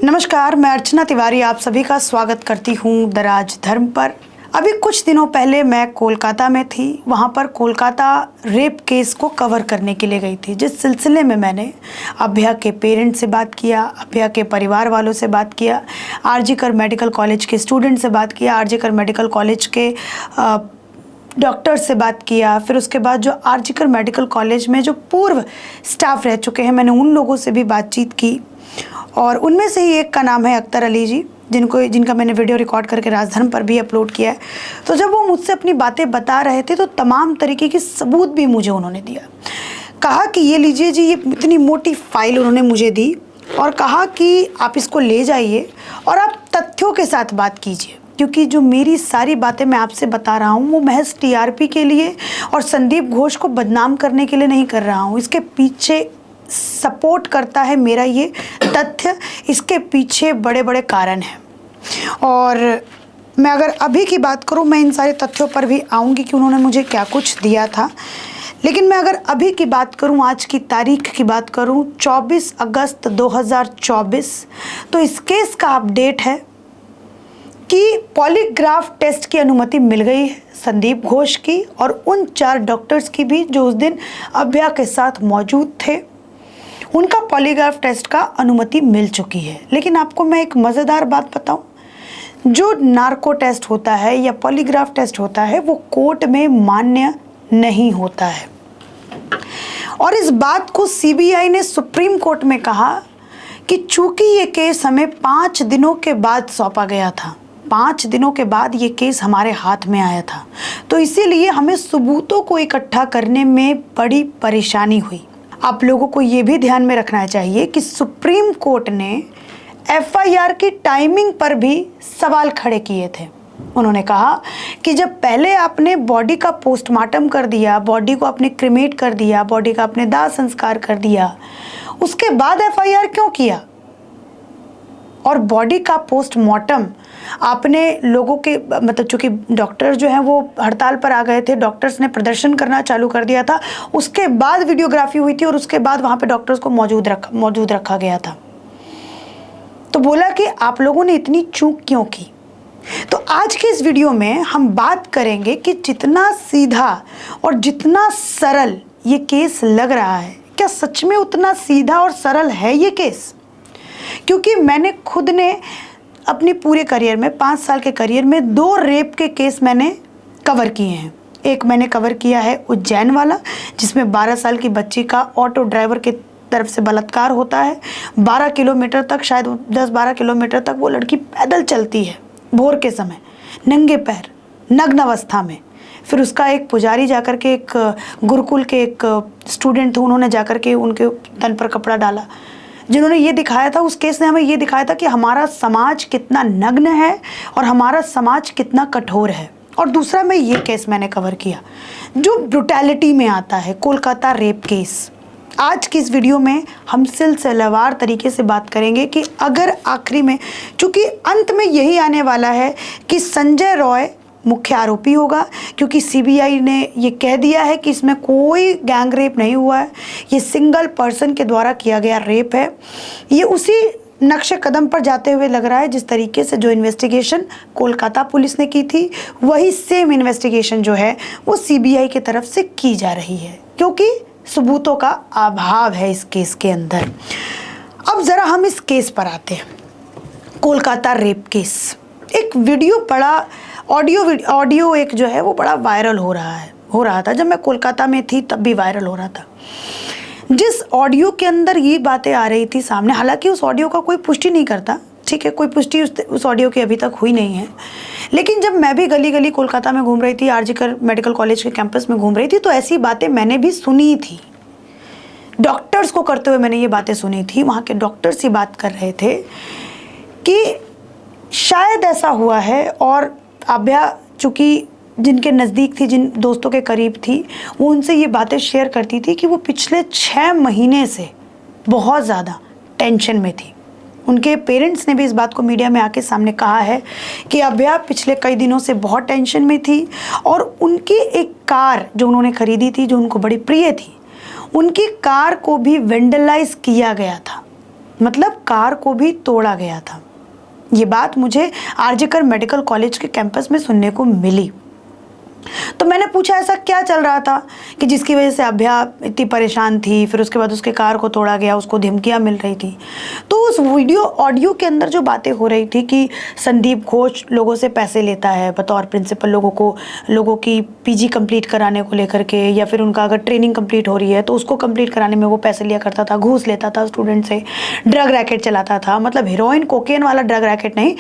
नमस्कार, मैं अर्चना तिवारी आप सभी का स्वागत करती हूँ द राजधर्म पर। अभी कुछ दिनों पहले मैं कोलकाता में थी। वहाँ पर कोलकाता रेप केस को कवर करने के लिए गई थी, जिस सिलसिले में मैंने अभया के पेरेंट्स से बात किया, अभया के परिवार वालों से बात किया, आरजी कर मेडिकल कॉलेज के स्टूडेंट से बात किया, आरजी कर मेडिकल कॉलेज के डॉक्टर से बात किया। फिर उसके बाद जो आरजी कर मेडिकल कॉलेज में जो पूर्व स्टाफ रह चुके हैं, मैंने उन लोगों से भी बातचीत की और उनमें से ही एक का नाम है अख्तर अली जी, जिनका मैंने वीडियो रिकॉर्ड करके राजधर्म पर भी अपलोड किया है। तो जब वो मुझसे अपनी बातें बता रहे थे तो तमाम तरीके के सबूत भी मुझे उन्होंने दिया। कहा कि ये लीजिए जी, ये इतनी मोटी फाइल उन्होंने मुझे दी और कहा कि आप इसको ले जाइए और आप तथ्यों के साथ बात कीजिए, क्योंकि जो मेरी सारी बातें मैं आपसे बता रहा हूँ वो महज टीआरपी के लिए और संदीप घोष को बदनाम करने के लिए नहीं कर रहा हूँ। इसके पीछे सपोर्ट करता है मेरा ये तथ्य, इसके पीछे बड़े बड़े कारण हैं। और मैं अगर अभी की बात करूं, मैं इन सारे तथ्यों पर भी आऊंगी कि उन्होंने मुझे क्या कुछ दिया था, लेकिन मैं अगर अभी की बात करूं, आज की तारीख की बात करूं 24 अगस्त 2024, तो इस केस का अपडेट है कि पॉलीग्राफ टेस्ट की अनुमति मिल गई है संदीप घोष की और उन 4 डॉक्टर्स की भी जो उस दिन अभया के साथ मौजूद थे। उनका पॉलीग्राफ टेस्ट का अनुमति मिल चुकी है। लेकिन आपको मैं एक मज़ेदार बात बताऊं, जो नार्को टेस्ट होता है या पॉलीग्राफ टेस्ट होता है वो कोर्ट में मान्य नहीं होता है। और इस बात को सीबीआई ने सुप्रीम कोर्ट में कहा कि चूंकि ये केस हमें 5 दिनों के बाद सौंपा गया था, 5 दिनों के बाद ये केस हमारे हाथ में आया था, तो इसीलिए हमें सबूतों को इकट्ठा करने में बड़ी परेशानी हुई। आप लोगों को ये भी ध्यान में रखना चाहिए कि सुप्रीम कोर्ट ने एफआईआर की टाइमिंग पर भी सवाल खड़े किए थे। उन्होंने कहा कि जब पहले आपने बॉडी का पोस्टमार्टम कर दिया, बॉडी को आपने क्रिमेट कर दिया, बॉडी का आपने दाह संस्कार कर दिया, उसके बाद एफआईआर क्यों किया? और बॉडी का पोस्टमार्टम आपने लोगों के मतलब चूंकि डॉक्टर जो हैं वो हड़ताल पर आ गए थे, डॉक्टर्स ने प्रदर्शन करना चालू कर दिया था, उसके बाद वीडियोग्राफी हुई थी और उसके बाद वहाँ पे डॉक्टर्स को मौजूद रखा गया था। तो बोला कि आप लोगों ने इतनी चूक क्यों की? तो आज के इस वीडियो में हम बात करेंगे कि जितना सीधा और जितना सरल ये केस लग रहा है, क्या सच में उतना सीधा और सरल है ये केस? क्योंकि मैंने खुद ने अपनी पूरे करियर में, 5 साल के करियर में 2 रेप के केस मैंने कवर किए हैं। एक मैंने कवर किया है उज्जैन वाला, जिसमें 12 साल की बच्ची का ऑटो ड्राइवर के तरफ से बलात्कार होता है। 12 किलोमीटर तक, शायद 10-12 किलोमीटर तक वो लड़की पैदल चलती है भोर के समय, नंगे पैर, नग्न अवस्था में। फिर उसका एक पुजारी जाकर के, एक गुरुकुल के एक स्टूडेंट थे, उन्होंने जाकर के उनके तन पर कपड़ा डाला, जिन्होंने ये दिखाया था, उस केस ने हमें ये दिखाया था कि हमारा समाज कितना नग्न है और हमारा समाज कितना कठोर है। और दूसरा मैं ये केस मैंने कवर किया जो ब्रुटैलिटी में आता है, कोलकाता रेप केस। आज की इस वीडियो में हम सिलसिलेवार तरीके से बात करेंगे कि अगर आखिरी में, चूँकि अंत में यही आने वाला है कि संजय रॉय मुख्य आरोपी होगा, क्योंकि सीबीआई ने ये कह दिया है कि इसमें कोई गैंग रेप नहीं हुआ है, ये सिंगल पर्सन के द्वारा किया गया रेप है। ये उसी नक्शे कदम पर जाते हुए लग रहा है जिस तरीके से जो इन्वेस्टिगेशन कोलकाता पुलिस ने की थी, वही सेम इन्वेस्टिगेशन जो है वो सीबीआई की तरफ से की जा रही है, क्योंकि सबूतों का अभाव है इस केस के अंदर। अब ज़रा हम इस केस पर आते हैं, कोलकाता रेप केस। एक वीडियो बड़ा ऑडियो एक जो है वो बड़ा वायरल हो रहा था। जब मैं कोलकाता में थी तब भी वायरल हो रहा था, जिस ऑडियो के अंदर ये बातें आ रही थी सामने। हालांकि उस ऑडियो का कोई पुष्टि नहीं करता, ठीक है, कोई पुष्टि उस ऑडियो की अभी तक हुई नहीं है, लेकिन जब मैं भी गली गली कोलकाता में घूम रही थी, आरजी कर मेडिकल कॉलेज के कैंपस में घूम रही थी, तो ऐसी बातें मैंने भी सुनी थी। डॉक्टर्स को करते हुए मैंने ये बातें सुनी थी। वहाँ के डॉक्टर्स ही बात कर रहे थे कि शायद ऐसा हुआ है। और अभया चूँकि जिनके नज़दीक थी, जिन दोस्तों के करीब थी, वो उनसे ये बातें शेयर करती थी कि वो पिछले 6 महीने से बहुत ज़्यादा टेंशन में थी। उनके पेरेंट्स ने भी इस बात को मीडिया में आके सामने कहा है कि अभया पिछले कई दिनों से बहुत टेंशन में थी और उनकी एक कार जो उन्होंने खरीदी थी, जो उनको बड़ी प्रिय थी, उनकी कार को भी वेंडलाइज किया गया था। मतलब कार को भी तोड़ा गया था। ये बात मुझे आरजीकर मेडिकल कॉलेज के कैंपस में सुनने को मिली। तो मैंने पूछा ऐसा क्या चल रहा था कि जिसकी वजह से अभ्या इतनी परेशान थी, फिर उसके बाद उसके कार को तोड़ा गया, उसको धमकियाँ मिल रही थी। तो उस वीडियो ऑडियो के अंदर जो बातें हो रही थी कि संदीप घोष लोगों से पैसे लेता है बतौर प्रिंसिपल, लोगों की पीजी कंप्लीट कराने को लेकर के, या फिर उनका अगर ट्रेनिंग कंप्लीट हो रही है तो उसको कंप्लीट कराने में वो पैसे लिया करता था, घूस लेता था स्टूडेंट से, ड्रग रैकेट चलाता था। मतलब हीरोइन कोकेन वाला ड्रग रैकेट नहीं,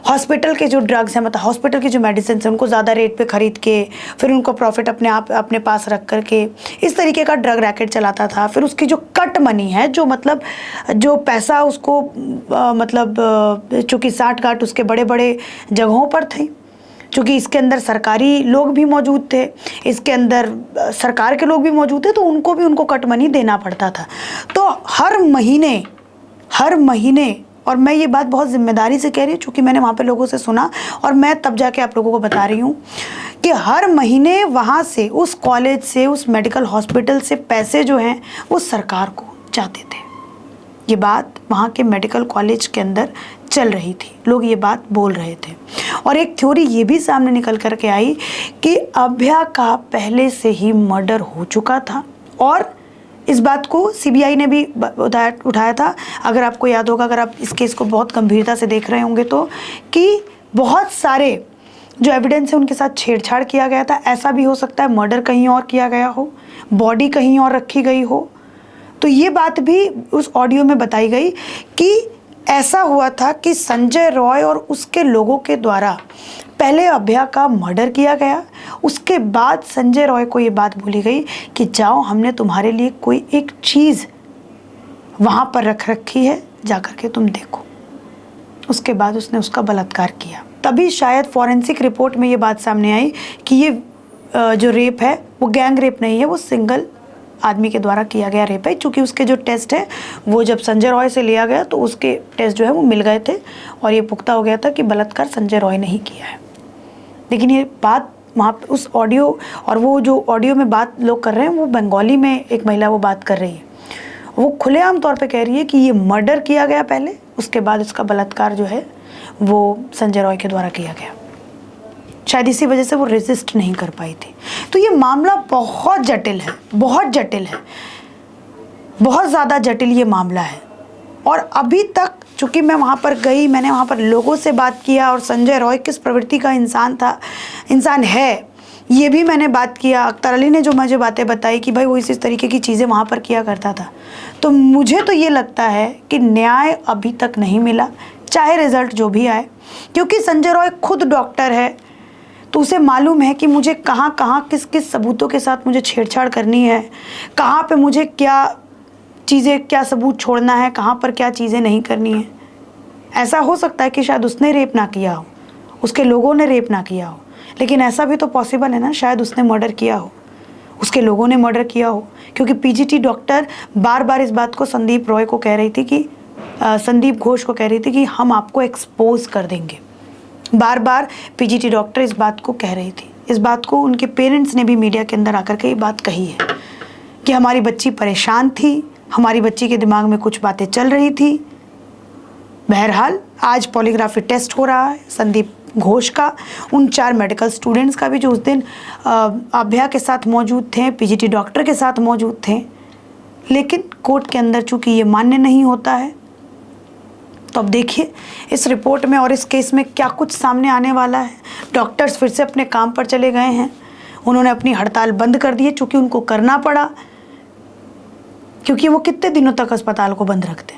हॉस्पिटल के जो ड्रग्स हैं, मतलब हॉस्पिटल की जो मेडिसिन है उनको ज़्यादा रेट पे खरीद के फिर उनको प्रॉफिट अपने पास रख करके इस तरीके का ड्रग रैकेट चलाता था। फिर उसकी जो कट मनी है, जो पैसा उसको चूँकि साठ गांठ उसके बड़े बड़े जगहों पर थे, चूँकि इसके अंदर सरकारी लोग भी मौजूद थे, इसके अंदर सरकार के लोग भी मौजूद थे, तो उनको कट मनी देना पड़ता था। तो हर महीने और मैं ये बात बहुत जिम्मेदारी से कह रही हूँ चूँकि मैंने वहाँ पे लोगों से सुना और मैं तब जाके आप लोगों को बता रही हूँ कि हर महीने वहाँ से, उस कॉलेज से, उस मेडिकल हॉस्पिटल से पैसे जो हैं वो सरकार को जाते थे। ये बात वहाँ के मेडिकल कॉलेज के अंदर चल रही थी, लोग ये बात बोल रहे थे। और एक थ्योरी ये भी सामने निकल कर के आई कि अभ्या का पहले से ही मर्डर हो चुका था और इस बात को सीबीआई ने भी उठाया था। अगर आपको याद होगा, अगर आप इस केस को बहुत गंभीरता से देख रहे होंगे तो, कि बहुत सारे जो एविडेंस है उनके साथ छेड़छाड़ किया गया था। ऐसा भी हो सकता है मर्डर कहीं और किया गया हो, बॉडी कहीं और रखी गई हो। तो ये बात भी उस ऑडियो में बताई गई कि ऐसा हुआ था कि संजय रॉय और उसके लोगों के द्वारा पहले अभ्या का मर्डर किया गया, उसके बाद संजय रॉय को ये बात बोली गई कि जाओ, हमने तुम्हारे लिए कोई एक चीज़ वहाँ पर रख रखी है, जा कर के तुम देखो। उसके बाद उसने उसका बलात्कार किया। तभी शायद फॉरेंसिक रिपोर्ट में ये बात सामने आई कि ये जो रेप है वो गैंग रेप नहीं है, वो सिंगल आदमी के द्वारा किया गया रेप है। चूँकि उसके जो टेस्ट है वो जब संजय रॉय से लिया गया तो उसके टेस्ट जो है वो मिल गए थे और ये पुख्ता हो गया था कि बलात्कार संजय रॉय ने ही किया है। लेकिन ये बात वहाँ पे उस ऑडियो, और वो जो ऑडियो में बात लोग कर रहे हैं वो बंगाली में एक महिला वो बात कर रही है, वो खुलेआम तौर पे कह रही है कि ये मर्डर किया गया पहले, उसके बाद इसका बलात्कार जो है वो संजय रॉय के द्वारा किया गया। शायद इसी वजह से वो रेजिस्ट नहीं कर पाई थी। तो ये मामला बहुत जटिल है, बहुत ज़्यादा जटिल ये मामला है। और अभी तक चूँकि मैं वहाँ पर गई, मैंने वहाँ पर लोगों से बात किया और संजय रॉय किस प्रवृत्ति का इंसान है ये भी मैंने बात किया। अख्तर अली ने जो मुझे बातें बताई कि भाई वो इस तरीके की चीज़ें वहाँ पर किया करता था, तो मुझे तो ये लगता है कि न्याय अभी तक नहीं मिला, चाहे रिजल्ट जो भी आए। क्योंकि संजय रॉय खुद डॉक्टर है, तो उसे मालूम है कि मुझे कहाँ किस सबूतों के साथ मुझे छेड़छाड़ करनी है, कहाँ पे मुझे क्या सबूत छोड़ना है, कहाँ पर क्या चीज़ें नहीं करनी है। ऐसा हो सकता है कि शायद उसने रेप ना किया हो, उसके लोगों ने रेप ना किया हो, लेकिन ऐसा भी तो पॉसिबल है ना, शायद उसने मर्डर किया हो, उसके लोगों ने मर्डर किया हो। क्योंकि पीजीटी डॉक्टर बार बार इस बात को संदीप घोष को कह रही थी कि हम आपको एक्सपोज कर देंगे। बार बार पीजीटी डॉक्टर इस बात को कह रही थी। इस बात को उनके पेरेंट्स ने भी मीडिया के अंदर आकर के ये बात कही है कि हमारी बच्ची परेशान थी, हमारी बच्ची के दिमाग में कुछ बातें चल रही थी। बहरहाल आज पॉलीग्राफी टेस्ट हो रहा है संदीप घोष का, उन 4 मेडिकल स्टूडेंट्स का भी जो उस दिन अभ्या के साथ मौजूद थे, पीजीटी डॉक्टर के साथ मौजूद थे। लेकिन कोर्ट के अंदर चूंकि ये मान्य नहीं होता है, तो अब देखिए इस रिपोर्ट में और इस केस में क्या कुछ सामने आने वाला है। डॉक्टर्स फिर से अपने काम पर चले गए हैं, उन्होंने अपनी हड़ताल बंद कर दी है, चूँकि उनको करना पड़ा, क्योंकि वो कितने दिनों तक अस्पताल को बंद रखते।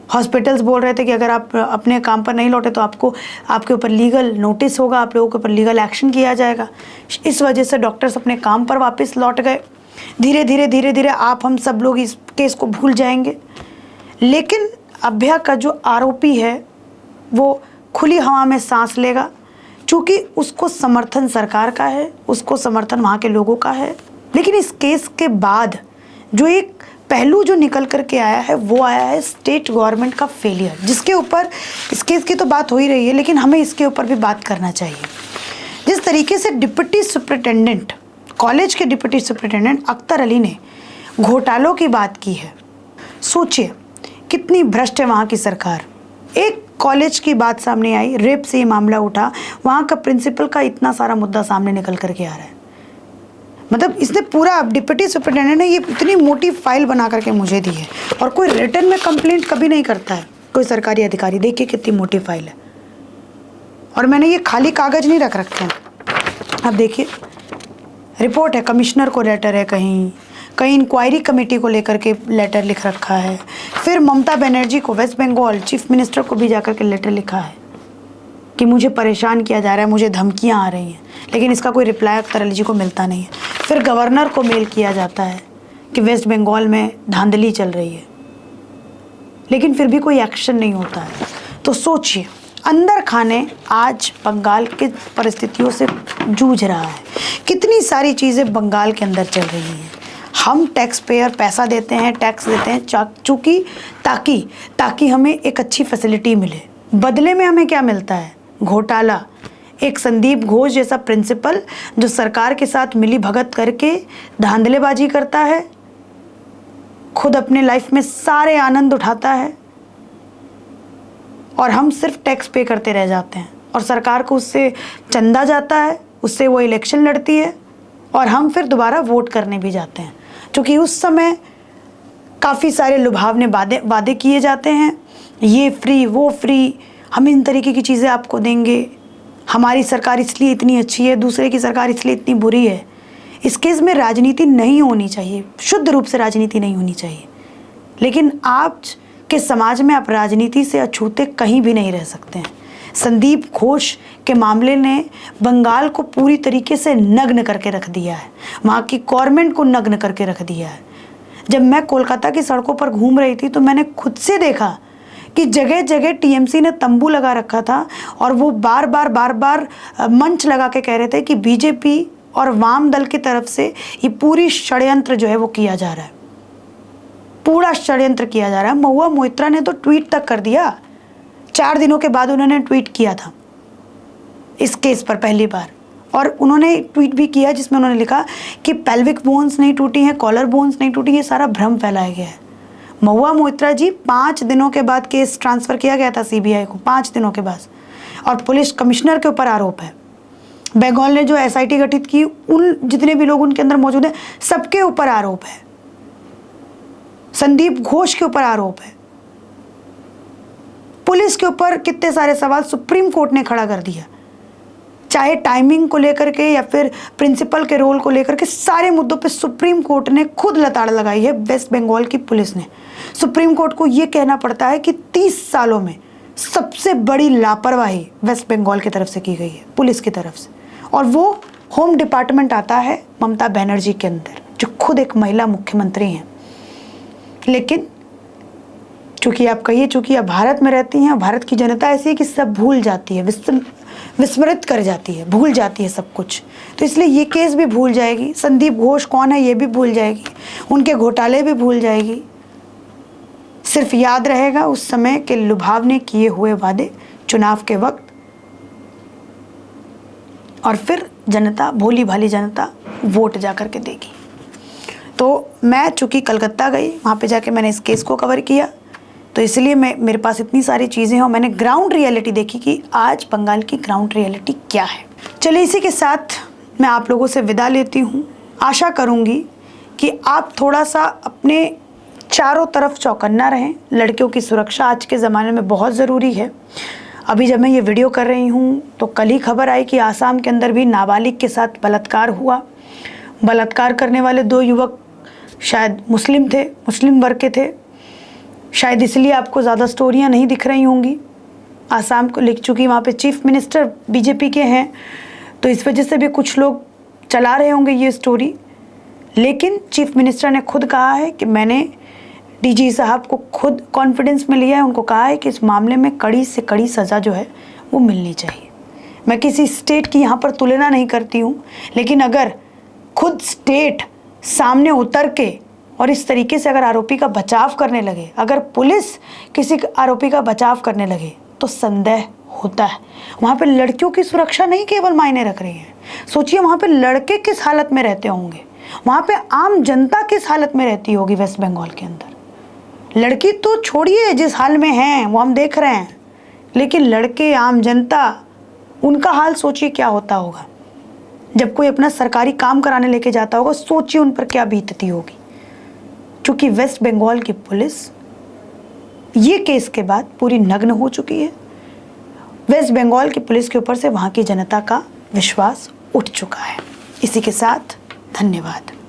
हॉस्पिटल्स बोल रहे थे कि अगर आप अपने काम पर नहीं लौटे तो आपके ऊपर लीगल नोटिस होगा, आप लोगों के ऊपर लीगल एक्शन किया जाएगा। इस वजह से डॉक्टर्स अपने काम पर वापस लौट गए। धीरे धीरे हम सब लोग इस केस को भूल जाएंगे। लेकिन अभ्या का जो आरोपी है वो खुली हवा में सांस लेगा, चूँकि उसको समर्थन सरकार का है, उसको समर्थन वहाँ के लोगों का है। लेकिन इस केस के बाद जो एक पहलू जो निकल कर के आया है वो आया है स्टेट गवर्नमेंट का फेलियर, जिसके ऊपर इस केस की तो बात हो ही रही है, लेकिन हमें इसके ऊपर भी बात करना चाहिए। जिस तरीके से डिप्टी सुपरिटेंडेंट, कॉलेज के डिप्टी सुपरिटेंडेंट अख्तर अली ने घोटालों की बात की है, सोचिए कितनी भ्रष्ट है वहाँ की सरकार। एक कॉलेज की बात सामने आई, रेप से ये मामला उठा, वहाँ का प्रिंसिपल का इतना सारा मुद्दा सामने निकल करके आ रहा है। मतलब इसने पूरा, डिप्टी सुपरिटेंडेंट ने ये इतनी मोटी फाइल बना करके मुझे दी है, और कोई रिटर्न में कंप्लेंट कभी नहीं करता है कोई सरकारी अधिकारी। देखिए कितनी मोटी फाइल है, और मैंने ये खाली कागज नहीं रख रखे हैं। अब देखिए रिपोर्ट है, कमिश्नर को लेटर है, कहीं कहीं इंक्वायरी कमेटी को लेकर के लेटर लिख रखा है, फिर ममता बनर्जी को, वेस्ट बंगाल चीफ मिनिस्टर को भी जाकर के लेटर लिखा है कि मुझे परेशान किया जा रहा है, मुझे धमकियां आ रही हैं, लेकिन इसका कोई रिप्लाई अख्तर जी को मिलता नहीं है। फिर गवर्नर को मेल किया जाता है कि वेस्ट बंगाल में धांधली चल रही है, लेकिन फिर भी कोई एक्शन नहीं होता है। तो सोचिए, अंदर खाने आज बंगाल की परिस्थितियों से जूझ रहा है। कितनी सारी चीज़ें बंगाल के अंदर चल रही हैं। हम टैक्स पेयर पैसा देते हैं, टैक्स देते हैं चूँकि ताकि हमें एक अच्छी फैसिलिटी मिले। बदले में हमें क्या मिलता है? घोटाला। एक संदीप घोष जैसा प्रिंसिपल जो सरकार के साथ मिली भगत करके धांधलेबाजी करता है, खुद अपने लाइफ में सारे आनंद उठाता है, और हम सिर्फ टैक्स पे करते रह जाते हैं, और सरकार को उससे चंदा जाता है, उससे वो इलेक्शन लड़ती है, और हम फिर दोबारा वोट करने भी जाते हैं। क्योंकि उस समय काफ़ी सारे लुभावने वादे किए जाते हैं, ये फ्री वो फ्री, हम इन तरीके की चीज़ें आपको देंगे, हमारी सरकार इसलिए इतनी अच्छी है, दूसरे की सरकार इसलिए इतनी बुरी है। इस केस में राजनीति नहीं होनी चाहिए, शुद्ध रूप से राजनीति नहीं होनी चाहिए, लेकिन आज के समाज में आप राजनीति से अछूते कहीं भी नहीं रह सकते हैं। संदीप घोष के मामले ने बंगाल को पूरी तरीके से नग्न करके रख दिया है, वहाँ की गवर्नमेंट को नग्न करके रख दिया है। जब मैं कोलकाता की सड़कों पर घूम रही थी तो मैंने खुद से देखा कि जगह जगह टीएमसी ने तंबू लगा रखा था, और वो बार बार मंच लगा के कह रहे थे कि बीजेपी और वाम दल की तरफ से ये पूरी षड्यंत्र जो है वो किया जा रहा है, पूरा षड्यंत्र किया जा रहा है। महुआ मोइत्रा ने तो ट्वीट तक कर दिया, 4 दिनों के बाद उन्होंने ट्वीट किया था इस केस पर पहली बार, और उन्होंने ट्वीट भी किया जिसमें उन्होंने लिखा कि पेल्विक बोन्स नहीं टूटी हैं, कॉलर बोन्स नहीं टूटी, ये सारा भ्रम फैलाया गया है। महुआ मोइत्रा जी 5 दिनों के बाद केस ट्रांसफ़र किया गया था सीबीआई को, 5 दिनों के बाद, और पुलिस कमिश्नर के ऊपर आरोप है। बंगाल ने जो एसआईटी गठित की, उन जितने भी लोग उनके अंदर मौजूद हैं सबके ऊपर आरोप है, संदीप घोष के ऊपर आरोप है, पुलिस के ऊपर कितने सारे सवाल सुप्रीम कोर्ट ने खड़ा कर दिया, चाहे टाइमिंग को लेकर के या फिर प्रिंसिपल के रोल को लेकर के, सारे मुद्दों पे सुप्रीम कोर्ट ने खुद लताड़ लगाई है। वेस्ट बंगाल की पुलिस ने, सुप्रीम कोर्ट को ये कहना पड़ता है कि 30 सालों में सबसे बड़ी लापरवाही वेस्ट बंगाल की तरफ से की गई है, पुलिस की तरफ से, और वो होम डिपार्टमेंट आता है ममता बनर्जी के अंदर, जो खुद एक महिला मुख्यमंत्री हैं। लेकिन चूँकि आप कहिए, चूँकि आप भारत में रहती हैं, भारत की जनता ऐसी है कि सब भूल जाती है, विस्मृत कर जाती है, भूल जाती है सब कुछ, तो इसलिए ये केस भी भूल जाएगी, संदीप घोष कौन है ये भी भूल जाएगी, उनके घोटाले भी भूल जाएगी। सिर्फ याद रहेगा उस समय के लुभावने किए हुए वादे चुनाव के वक्त, और फिर जनता, भोली भाली जनता वोट जा कर के देगी। तो मैं चूँकि कलकत्ता गई, वहाँ पे जाके मैंने इस केस को कवर किया, तो इसलिए मेरे पास इतनी सारी चीज़ें हैं, और मैंने ग्राउंड रियलिटी देखी कि आज बंगाल की ग्राउंड रियलिटी क्या है। चलिए इसी के साथ मैं आप लोगों से विदा लेती हूँ। आशा करूँगी कि आप थोड़ा सा अपने चारों तरफ चौकन्ना रहें। लड़कियों की सुरक्षा आज के ज़माने में बहुत ज़रूरी है। अभी जब मैं ये वीडियो कर रही हूँ तो कल ही खबर आई कि आसाम के अंदर भी नाबालिग के साथ बलात्कार हुआ। बलात्कार करने वाले 2 युवक शायद मुस्लिम थे, मुस्लिम वर्ग के थे, शायद इसलिए आपको ज़्यादा स्टोरियां नहीं दिख रही होंगी। आसाम को लिख चुकी, वहाँ पे चीफ मिनिस्टर बीजेपी के हैं, तो इस वजह से भी कुछ लोग चला रहे होंगे ये स्टोरी। लेकिन चीफ मिनिस्टर ने खुद कहा है कि मैंने डीजी साहब को खुद कॉन्फिडेंस में लिया है, उनको कहा है कि इस मामले में कड़ी से कड़ी सज़ा जो है वो मिलनी चाहिए। मैं किसी स्टेट की यहाँ पर तुलना नहीं करती हूँ, लेकिन अगर खुद स्टेट सामने उतर के और इस तरीके से अगर आरोपी का बचाव करने लगे, अगर पुलिस किसी आरोपी का बचाव करने लगे, तो संदेह होता है। वहाँ पे लड़कियों की सुरक्षा नहीं केवल मायने रख रही है, सोचिए वहाँ पे लड़के किस हालत में रहते होंगे, वहाँ पे आम जनता किस हालत में रहती होगी वेस्ट बंगाल के अंदर। लड़की तो छोड़िए, जिस हाल में हैं वो हम देख रहे हैं, लेकिन लड़के, आम जनता, उनका हाल सोचिए क्या होता होगा। जब कोई अपना सरकारी काम कराने लेके जाता होगा, सोचिए उन पर क्या बीतती होगी। क्योंकि वेस्ट बंगाल की पुलिस ये केस के बाद पूरी नग्न हो चुकी है। वेस्ट बंगाल की पुलिस के ऊपर से वहाँ की जनता का विश्वास उठ चुका है। इसी के साथ धन्यवाद।